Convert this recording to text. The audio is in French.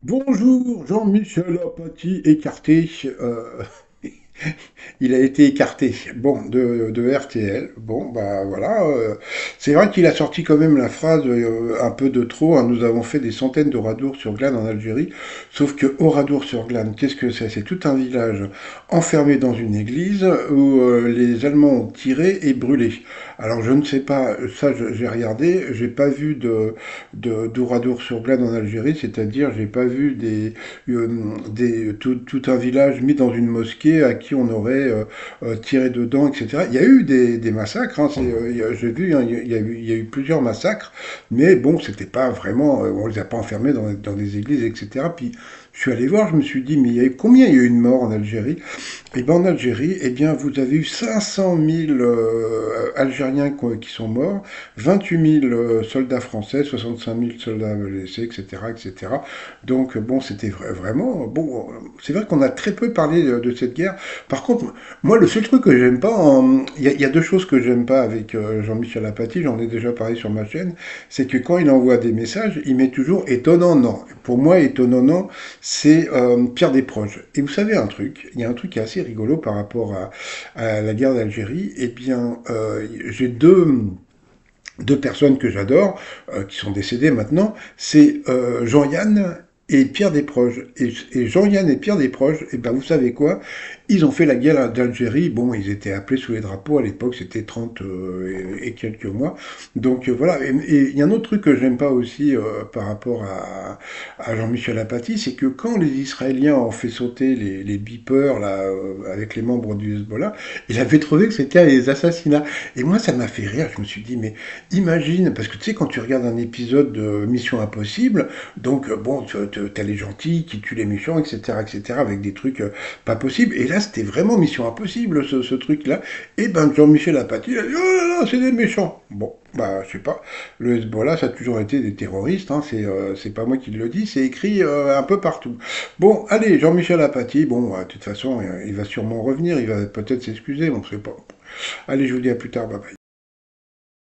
Bonjour, Jean-Michel Apathy écarté. Il a été écarté, bon, de RTL. Bon, bah voilà. C'est vrai qu'il a sorti quand même la phrase un peu de trop, hein. Nous avons fait des centaines de radours sur Glane en Algérie. Sauf que Oradour-sur-Glane, qu'est-ce que c'est? C'est tout un village enfermé dans une église où les Allemands ont tiré et brûlé. Alors je ne sais pas, ça j'ai regardé, j'ai pas vu d'Oradour-sur-Glane en Algérie, c'est-à-dire j'ai pas vu tout un village mis dans une mosquée à qui on aurait tiré dedans, etc. Il y a eu des massacres, hein, j'ai vu, hein, il y a eu plusieurs massacres, mais bon, c'était pas vraiment, on les a pas enfermés dans des églises, etc. Puis je suis allé voir, je me suis dit, mais combien il y a eu de morts en Algérie? Et bien en Algérie, eh bien, vous avez eu 500 000 Algériens qui sont morts, 28 000 soldats français, 65 000 soldats blessés, etc., etc. Donc bon, c'était vraiment bon. C'est vrai qu'on a très peu parlé de cette guerre. Par contre, moi, le seul truc que j'aime pas, il y a deux choses que j'aime pas avec Jean-Michel Apathy. J'en ai déjà parlé sur ma chaîne, c'est que quand il envoie des messages, il met toujours étonnant non. Pour moi, étonnant non, c'est Pierre Desproges. Et vous savez un truc, il y a un truc qui est assez rigolo par rapport à la guerre d'Algérie. Eh bien, j'ai deux personnes que j'adore, qui sont décédées maintenant, c'est Jean-Yann et Pierre Desproges. Et Jean-Yann et Pierre Desproges, et ben vous savez quoi? Ils ont fait la guerre d'Algérie. Bon, ils étaient appelés sous les drapeaux à l'époque, c'était 30 et quelques mois. Donc voilà. Et il y a un autre truc que j'aime pas aussi par rapport à Jean-Michel Apathy, c'est que quand les Israéliens ont fait sauter les beepers là, avec les membres du Hezbollah, il avait trouvé que c'était des assassinats. Et moi, ça m'a fait rire. Je me suis dit, mais imagine, parce que tu sais, quand tu regardes un épisode de Mission Impossible, donc bon, t'as les gentils qui tuent les méchants, etc., etc., avec des trucs pas possibles. Et là, c'était vraiment Mission Impossible, ce truc-là. Et ben, Jean-Michel Apathy, il a dit, oh là là, c'est des méchants. Bon, bah, je sais pas. Le Hezbollah, ça a toujours été des terroristes, hein, c'est pas moi qui le dis, c'est écrit un peu partout. Bon, allez, Jean-Michel Apathy, bon, de toute façon, il va sûrement revenir, il va peut-être s'excuser, on ne sait pas. Allez, je vous dis à plus tard, bye bye.